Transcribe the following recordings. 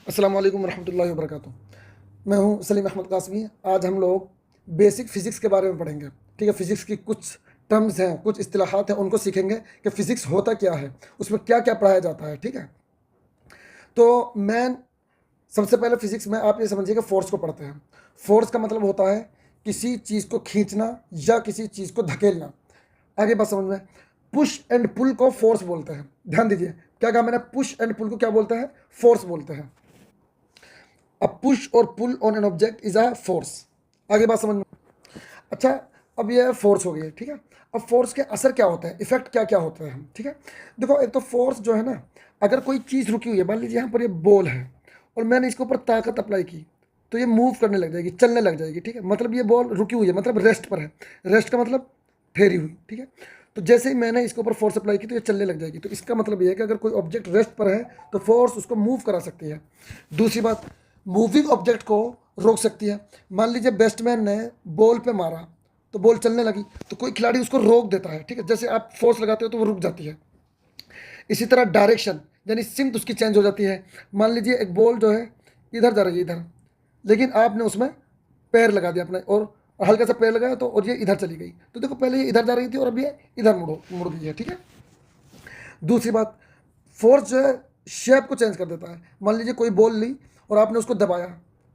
अस्सलाम वालेकुम रहमतुल्लाहि व बरकातुहू। मैं हूं सलीम अहमद कासमी। आज हम लोग बेसिक फ़िज़िक्स के बारे में पढ़ेंगे। ठीक है, फ़िज़िक्स की कुछ टर्म्स हैं, कुछ इस्तिलाहात हैं, उनको सीखेंगे कि फ़िज़िक्स होता क्या है, उसमें क्या क्या पढ़ाया जाता है। ठीक है, तो मैं सबसे पहले फ़िज़िक्स में आप ये समझिए कि फ़ोर्स को पढ़ते हैं। फ़ोर्स का मतलब होता है किसी चीज़ को खींचना या किसी चीज़ को धकेलना। आगे बात समझ में। पुश एंड पुल को फ़ोर्स बोलते हैं। ध्यान दीजिए, क्या कहा मैंने? पुश एंड पुल को क्या बोलते हैं? फ़ोर्स बोलते हैं। अब पुश और pull on an object is a force. आगे बात समझ में। अच्छा, अब ये फोर्स हो गई है। ठीक है, अब फोर्स के असर क्या होते हैं, इफेक्ट क्या क्या होते हैं। ठीक है, देखो, एक तो फोर्स जो है ना, अगर कोई चीज़ रुकी हुई है, मान लीजिए यहाँ पर ये बॉल है और मैंने इसके ऊपर ताकत अप्लाई की तो ये मूव करने लग जाएगी, चलने लग जाएगी। ठीक है, मतलब ये बॉल रुकी हुई है, मतलब रेस्ट पर है। रेस्ट का मतलब ठहरी हुई। ठीक है, तो जैसे ही मैंने इसके ऊपर फोर्स अप्लाई की तो ये चलने लग जाएगी। तो इसका मतलब ये है कि अगर कोई ऑब्जेक्ट रेस्ट पर है तो फोर्स उसको मूव करा सकती है। दूसरी बात, मूविंग ऑब्जेक्ट को रोक सकती है। मान लीजिए बैट्समैन ने बॉल पे मारा तो बॉल चलने लगी, तो कोई खिलाड़ी उसको रोक देता है। ठीक है, जैसे आप फोर्स लगाते हो तो वो रुक जाती है। इसी तरह डायरेक्शन यानी सिमत उसकी चेंज हो जाती है। मान लीजिए एक बॉल जो है इधर जा रही है, इधर, लेकिन आपने उसमें पैर लगा दिया अपना और हल्का सा पैर लगाया तो और ये इधर चली गई। तो देखो, पहले ये इधर जा रही थी और अब ये इधर मुड़ गई है। ठीक है, दूसरी बात, फोर्स जो है शेप को चेंज कर देता है। मान लीजिए कोई बॉल ली और आपने उसको दबाया,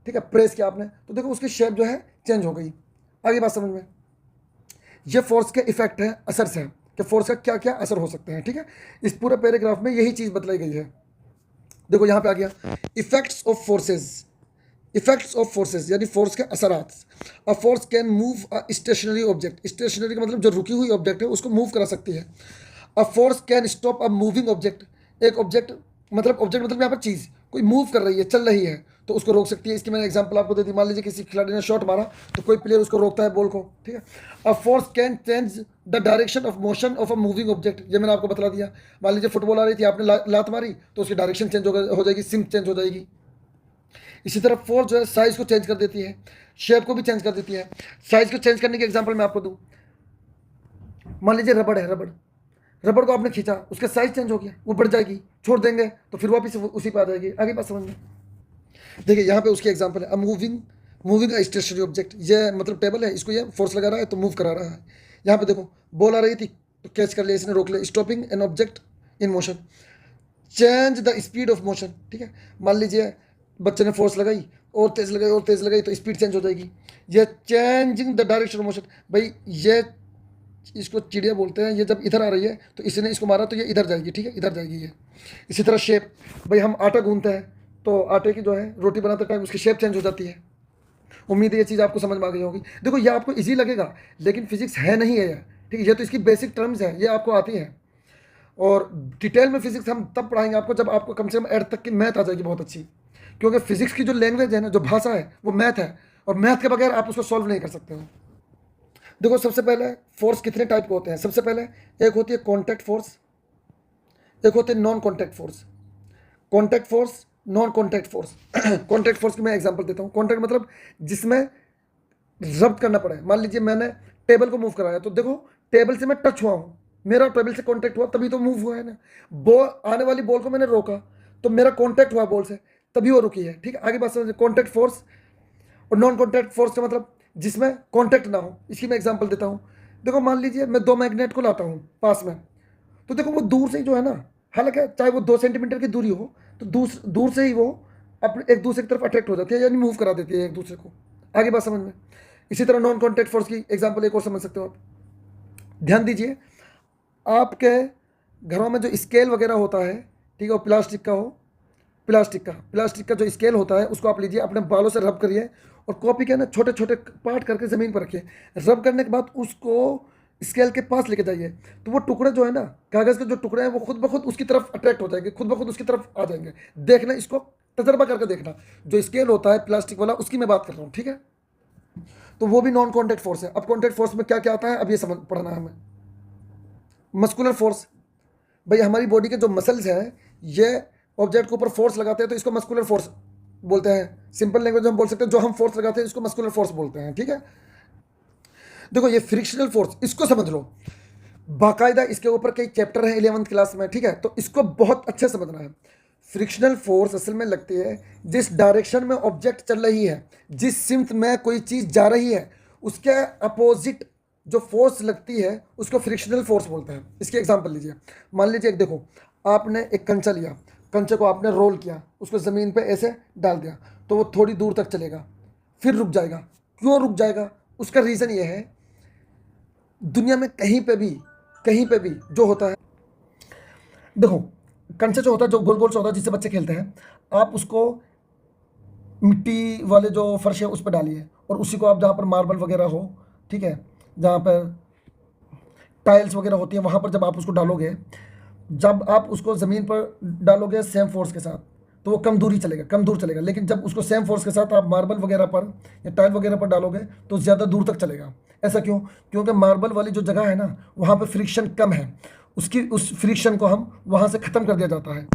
ठीक है, प्रेस किया आपने, तो देखो उसकी शेप जो है चेंज हो गई। आगे बात समझ में। ये फोर्स के इफेक्ट है, असर से है कि फोर्स का क्या क्या असर हो सकते हैं। ठीक है, इस पूरे पैराग्राफ में यही चीज़ बतलाई गई है। देखो यहाँ पे आ गया, effects of forces. Effects of forces यानी फोर्स के असरात। A force can move a stationary object. Stationary का मतलब जो रुकी हुई ऑब्जेक्ट है उसको मूव करा सकती है। अ force can stop a moving object. एक ऑब्जेक्ट मतलब यहाँ पर चीज़ कोई मूव कर रही है, चल रही है, तो उसको रोक सकती है। इसकी मैंने एग्जांपल आपको दे दी। मान लीजिए किसी खिलाड़ी ने शॉट मारा तो कोई प्लेयर उसको रोकता है बॉल को। ठीक है, अ force can change the direction of motion of a moving object. ये मैंने आपको बता दिया। मान लीजिए फुटबॉल आ रही थी, आपने लात मारी तो उसकी डायरेक्शन चेंज हो जाएगी, सिम चेंज हो जाएगी। इसी तरह फोर्स जो है साइज को चेंज कर देती है, शेप को भी चेंज कर देती है। साइज को चेंज करने की एग्जांपल मैं आपको दूं। मान लीजिए रबड़ है, रबड़ रबड़ को आपने खींचा, उसका साइज चेंज हो गया, वो बढ़ जाएगी। छोड़ देंगे तो फिर वापस उसी पे आ जाएगी। आगे बात समझ में। देखिए यहाँ पे उसकी एग्जांपल है, मूविंग मूविंग स्टेशनरी ऑब्जेक्ट। ये मतलब टेबल है, इसको ये फोर्स लगा रहा है तो मूव करा रहा है। यहाँ पे देखो, बॉल आ रही थी तो कैच कर लिया इसने, रोक लिया। Stopping an object in motion, change the speed of motion. ठीक है, मान लीजिए बच्चे ने फोर्स लगाई और तेज लगाई और तेज लगाई तो स्पीड चेंज हो जाएगी। ये changing the direction of motion. भाई ये इसको चिड़िया बोलते हैं। ये जब इधर आ रही है तो इसने इसको मारा तो ये इधर जाएगी। ठीक है, इधर जाएगी ये। इसी तरह शेप, भाई हम आटा गूंथते हैं तो आटे की जो है रोटी बनाते टाइम उसकी शेप चेंज हो जाती है। उम्मीद है ये चीज़ आपको समझ में आ गई होगी। देखो, ये आपको इजी लगेगा लेकिन फिजिक्स है नहीं है ये। ठीक है, ये तो इसकी बेसिक टर्म्स हैं, ये आपको आती हैं। और डिटेल में फिजिक्स हम तब पढ़ाएंगे आपको जब आपको कम से कम एड तक की मैथ आ जाएगी बहुत अच्छी। क्योंकि फिजिक्स की जो लैंग्वेज है ना, जो भाषा है, वो मैथ है और मैथ के बगैर आप उसको सॉल्व नहीं कर सकते हो। देखो, सबसे पहले फोर्स कितने टाइप के होते हैं। सबसे पहले एक होती है कॉन्टैक्ट फोर्स, एक होते हैं non contact force. Contact force, non contact force. Contact force की मैं एग्जांपल देता हूँ। कॉन्टैक्ट मतलब जिसमें रब्त करना पड़े। मान लीजिए मैंने टेबल को मूव कराया तो देखो, टेबल से मैं टच हुआ हूँ, मेरा टेबल से कॉन्टैक्ट हुआ तभी तो मूव हुआ है ना। बॉल आने वाली बॉल को मैंने रोका तो मेरा कॉन्टैक्ट हुआ बॉल से, तभी वो रुकी है। ठीक है, आगे बात समझिए। कॉन्टैक्ट फोर्स और नॉन कॉन्टैक्ट फोर्स का मतलब जिसमें कॉन्टैक्ट ना हो। इसकी मैं एग्जांपल देता हूँ। देखो, मान लीजिए मैं दो मैग्नेट को लाता हूँ पास में, तो देखो वो दूर से ही जो है ना, हालांकि चाहे वो 2 सेंटीमीटर की दूरी हो तो दूर से ही वो अपने एक दूसरे की तरफ अट्रैक्ट हो जाती है, यानी मूव करा देती है एक दूसरे को। आगे बात समझ में। इसी तरह नॉन कॉन्टैक्ट फोर्स की एग्जांपल एक और समझ सकते हो आप। ध्यान दीजिए, आपके घरों में जो स्केल वगैरह होता है, ठीक है, वो प्लास्टिक का हो। प्लास्टिक का जो स्केल होता है उसको आप लीजिए, अपने बालों से रब करिए और कॉपी के ना छोटे छोटे पार्ट करके ज़मीन पर रखिए। रब करने के बाद उसको स्केल के पास लेके जाइए, तो वो टुकड़े जो है ना, कागज़ के जो टुकड़े हैं, वो खुद ब खुद उसकी तरफ अट्रैक्ट हो जाएंगे, खुद ब खुद उसकी तरफ आ जाएंगे। देखना, इसको तजर्बा करके देखना। जो स्केल होता है प्लास्टिक वाला, उसकी मैं बात कर रहा हूँ। ठीक है, तो वो भी नॉन कॉन्टैक्ट फोर्स है। अब कॉन्टैक्ट फोर्स में क्या क्या आता है, अब ये समझ पढ़ना है हमें। मस्कुलर फोर्स, भाई हमारी बॉडी के जो मसल्स हैं, ये ऑब्जेक्ट के ऊपर फोर्स लगाते हैं तो इसको मस्कुलर फोर्स बोलते हैं। सिंपल लैंग्वेज में हम बोल सकते हैं जो हम फोर्स लगाते हैं इसको मस्कुलर फोर्स बोलते हैं। ठीक है, देखो ये फ्रिक्शनल फोर्स, इसको समझ लो। बाकायदा इसके ऊपर कई चैप्टर हैं 11th क्लास में। ठीक है, तो इसको बहुत अच्छे समझना है। फ्रिक्शनल फोर्स असल में लगती है जिस डायरेक्शन में ऑब्जेक्ट चल रही है, जिस सिमत में कोई चीज़ जा रही है, उसके अपोजिट जो फोर्स लगती है उसको फ्रिक्शनल फोर्स बोलते हैं। इसकी एग्जांपल लीजिए, मान लीजिए एक देखो, आपने एक कंचा लिया, कंचे को आपने रोल किया, उसको ज़मीन पे ऐसे डाल दिया, तो वो थोड़ी दूर तक चलेगा, फिर रुक जाएगा। क्यों रुक जाएगा? उसका रीज़न ये है, दुनिया में कहीं पे भी जो होता है, देखो कंचा जो होता है, जो गोल गोल सा होता है जिससे बच्चे खेलते हैं, आप उसको मिट्टी वाले जो फर्श है उस पर डालिए, और उसी को आप जहाँ पर मार्बल वगैरह हो, ठीक है, जहाँ पर टाइल्स वगैरह होती हैं, वहाँ पर जब आप उसको डालोगे, जब आप उसको ज़मीन पर डालोगे सेम फोर्स के साथ, तो वो कम दूर चलेगा। लेकिन जब उसको सेम फोर्स के साथ आप मार्बल वगैरह पर या टाइल वगैरह पर डालोगे तो ज़्यादा दूर तक चलेगा। ऐसा क्यों? क्योंकि मार्बल वाली जो जगह है ना, वहाँ पर फ्रिक्शन कम है, उस फ्रिक्शन को हम वहाँ से ख़त्म कर दिया जाता है।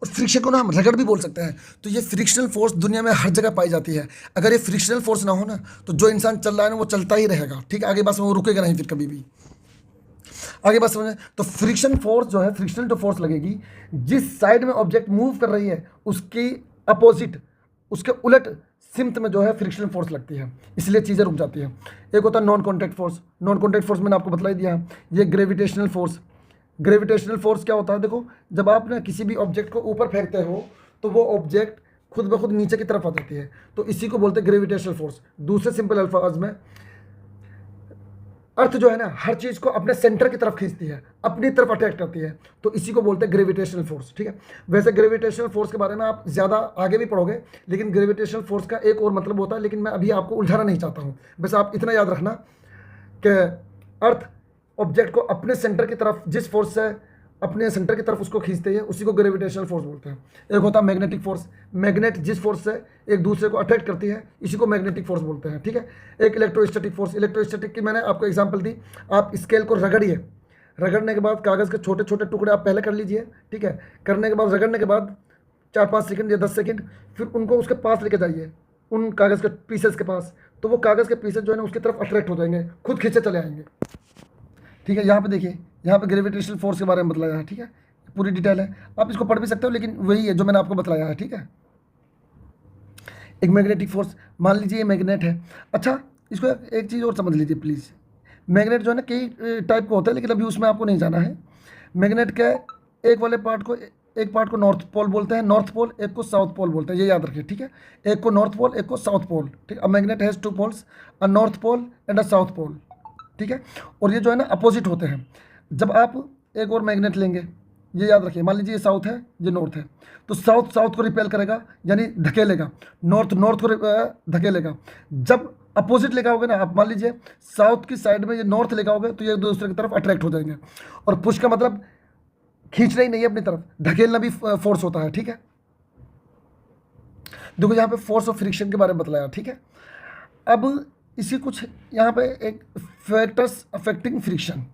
और फ्रिक्शन को ना हम रगड़ भी बोल सकते हैं। तो ये फ्रिक्शनल फोर्स दुनिया में हर जगह पाई जाती है। अगर ये फ्रिक्शनल फोर्स ना हो ना, तो जो इंसान चल रहा है ना वो चलता ही रहेगा, ठीक है, आगे बस वो रुकेगा नहीं फिर कभी भी। आगे बात समझें, तो फ्रिक्शन फोर्स जो है, फ्रिक्शनल जो फोर्स लगेगी, जिस साइड में ऑब्जेक्ट मूव कर रही है उसकी अपोजिट, उसके उलट सिमत में जो है फ्रिक्शनल फोर्स लगती है, इसलिए चीज़ें रुक जाती हैं। एक होता है non contact force. Non contact force मैंने आपको बतला ही दिया। ये ग्रेविटेशनल फोर्स। ग्रेविटेशनल फोर्स क्या होता है? देखो, जब आप ना किसी भी ऑब्जेक्ट को ऊपर फेंकते हो तो वो ऑब्जेक्ट खुद ब खुद नीचे की तरफ आ जाती है, तो इसी को बोलते हैं ग्रेविटेशनल फोर्स। दूसरे सिंपल अल्फाज में, अर्थ जो है ना हर चीज़ को अपने सेंटर की तरफ खींचती है, अपनी तरफ अट्रैक्ट करती है, तो इसी को बोलते हैं ग्रेविटेशनल फोर्स, ठीक है। वैसे ग्रेविटेशनल फोर्स के बारे में आप ज़्यादा आगे भी पढ़ोगे, लेकिन ग्रेविटेशनल फोर्स का एक और मतलब होता है, लेकिन मैं अभी आपको उलझाना नहीं चाहता हूँ। बस आप इतना याद रखना कि अर्थ ऑब्जेक्ट को अपने सेंटर की तरफ, जिस फोर्स से अपने सेंटर की तरफ उसको खींचते हैं, उसी को ग्रेविटेशनल फोर्स बोलते हैं। एक होता है मैग्नेटिक फोर्स। मैग्नेट जिस फोर्स से एक दूसरे को अट्रैक्ट करती है, इसी को मैग्नेटिक फोर्स बोलते हैं, ठीक है। एक इलेक्ट्रोस्टैटिक फोर्स। इलेक्ट्रोस्टैटिक की मैंने आपको एग्जांपल दी। आप स्केल को रगड़िए, रगड़ने के बाद कागज़ के छोटे छोटे टुकड़े आप पहले कर लीजिए, ठीक है। करने के बाद, रगड़ने के बाद 4-5 सेकंड या 10 सेकंड, फिर उनको उसके पास लेके जाइए, उन कागज़ के पीसेस के पास, तो वो कागज़ के पीसेस जो है ना उसकी तरफ अट्रैक्ट हो जाएंगे, खुद खींचे चले आएंगे, ठीक है। यहाँ पे देखिए, यहाँ पे ग्रेविटेशनल फोर्स के बारे में बताया है, ठीक है, पूरी डिटेल है, आप इसको पढ़ भी सकते हो, लेकिन वही है जो मैंने आपको बताया है, ठीक है। एक मैग्नेटिक फोर्स, मान लीजिए ये मैग्नेट है। अच्छा, इसको एक चीज़ और समझ लीजिए प्लीज़। मैग्नेट जो है ना कई टाइप का होता है, लेकिन अभी उसमें आपको नहीं जाना है। मैग्नेट के एक वाले पार्ट को, एक पार्ट को नॉर्थ पोल बोलते हैं, नॉर्थ पोल, एक को साउथ पोल बोलते हैं, ये याद रखिए, ठीक है। एक को नॉर्थ पोल, एक को साउथ पोल, ठीक है। A magnet has 2 poles, a north pole and a south pole, ठीक है। और ये जो है ना अपोजिट होते हैं। जब आप एक और मैग्नेट लेंगे, ये याद रखिए, मान लीजिए ये साउथ है, ये नॉर्थ है, तो साउथ साउथ को रिपेल करेगा, यानी धकेलेगा, नॉर्थ नॉर्थ को धकेलेगा। जब अपोजिट लेकर आओगे ना, आप मान लीजिए साउथ की साइड में ये नॉर्थ लेकर आओगे, तो ये एक दूसरे की तरफ अट्रैक्ट हो जाएंगे। और पुश का मतलब खींचना ही नहीं है अपनी तरफ, धकेलना भी फोर्स होता है, ठीक है। देखो यहाँ पे फोर्स ऑफ फ्रिक्शन के बारे में बतलाया, ठीक है। अब इसी कुछ यहाँ पे एक फैक्टर्स अफेक्टिंग फ्रिक्शन,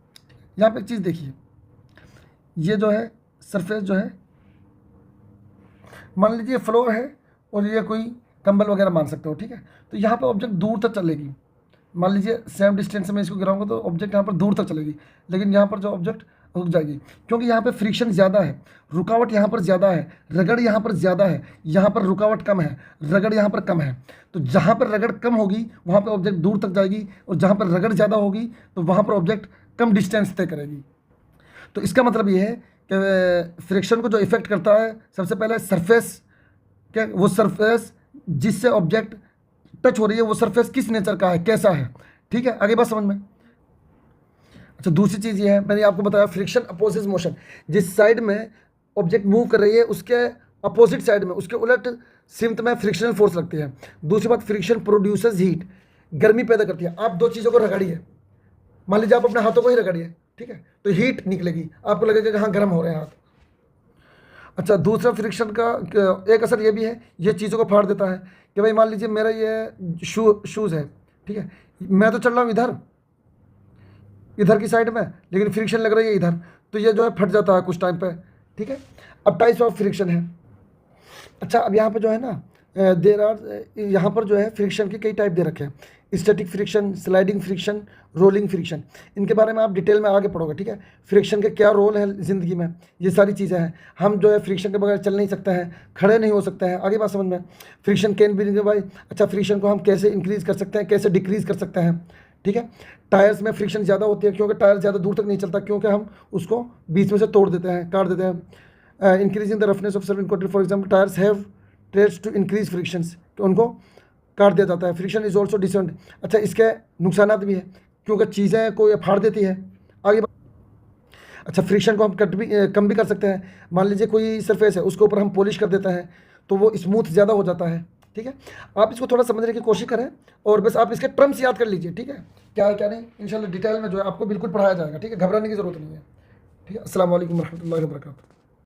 यहाँ पे एक चीज़ देखिए, ये जो है सरफेस जो है, मान लीजिए फ्लोर है और ये कोई कंबल वगैरह मान सकते हो, ठीक है। तो यहाँ पे ऑब्जेक्ट दूर तक चलेगी, मान लीजिए सेम डिस्टेंस में इसको गिराऊंगा तो ऑब्जेक्ट यहाँ पर दूर तक चलेगी, लेकिन यहाँ पर जो ऑब्जेक्ट रुक जाएगी, क्योंकि यहाँ पे फ्रिक्शन ज़्यादा है, रुकावट यहाँ पर ज़्यादा है, रगड़ यहाँ पर ज़्यादा है, यहाँ पर रुकावट कम है, रगड़ यहाँ पर कम है। तो जहाँ पर रगड़ कम होगी वहाँ पर ऑब्जेक्ट दूर तक जाएगी, और जहाँ पर रगड़ ज़्यादा होगी तो वहाँ पर ऑब्जेक्ट कम डिस्टेंस तय करेगी। तो इसका मतलब ये है कि फ्रिक्शन को जो इफेक्ट करता है, सबसे पहले सरफेस, क्या वो सरफेस जिससे ऑब्जेक्ट टच हो रही है, वो सरफेस किस नेचर का है, कैसा है, ठीक है। आगे बात समझ में। अच्छा, दूसरी चीज़ ये है, मैंने आपको बताया फ्रिक्शन अपोजिट मोशन, जिस साइड में ऑब्जेक्ट मूव कर रही है उसके अपोजिट साइड में, उसके उलट सिमत में फ्रिक्शनल फोर्स लगती है। दूसरी बात, फ्रिक्शन प्रोड्यूसेस हीट, गर्मी पैदा करती है। आप दो चीज़ों को रगड़िए, मान लीजिए आप अपने हाथों को ही रगड़िए, ठीक है, तो हीट निकलेगी, आपको लगेगा कि हाँ गर्म हो रहे हैं हाथ। अच्छा, दूसरा फ्रिक्शन का एक असर ये भी है, ये चीज़ों को फाड़ देता है कि भाई मान लीजिए मेरा ये शूज़ है, ठीक है, मैं तो चल रहा हूँ इधर की साइड में, लेकिन फ्रिक्शन लग रही है इधर, तो ये जो है फट जाता है कुछ टाइम पे, ठीक है। अब टाइप्स ऑफ फ्रिक्शन है। अच्छा, अब यहाँ पे जो है ना देर आर, यहाँ पर जो है फ्रिक्शन के कई टाइप दे रखे हैं, static friction, sliding friction, rolling friction. इनके बारे में आप डिटेल में आगे पढ़ोगे, ठीक है। फ्रिक्शन के क्या रोल है ज़िंदगी में, ये सारी चीज़ें हैं। हम जो है फ्रिक्शन के बगैर चल नहीं सकते हैं, खड़े नहीं हो सकते हैं। आगे बात समझ में। फ्रिक्शन कैन बी भाई, अच्छा फ्रिक्शन को हम कैसे इंक्रीज़ कर सकते हैं, कैसे डिक्रीज़ कर सकते हैं, ठीक है। टायर्स में फ्रिक्शन ज़्यादा होती है क्योंकि टायर ज़्यादा दूर तक नहीं चलता, क्योंकि हम उसको बीच में से तोड़ देते हैं, काट देते हैं। Increasing the roughness of certain coated, for example tyres have treads to increase frictions, तो उनको काट दिया जाता है। फ्रिक्शन इज ऑल्सो डिसेंट, अच्छा इसके नुकसानात भी है क्योंकि चीज़ें को ये फाड़ देती है। आगे अच्छा फ्रिक्शन को हम कम भी कर सकते हैं। मान लीजिए कोई सरफेस है, उसके ऊपर हम पॉलिश कर देते हैं तो वो स्मूथ ज़्यादा हो जाता है, ठीक है। आप इसको थोड़ा समझने की कोशिश करें और बस आप इसके टर्म्स याद कर लीजिए, ठीक है, क्या है क्या नहीं। इंशाल्लाह डिटेल में जो है आपको बिल्कुल पढ़ाया जाएगा, ठीक है, घबराने की ज़रूरत नहीं है, ठीक है। अस्सलाम वालेकुम रहमतुल्लाहि व बरकातहू।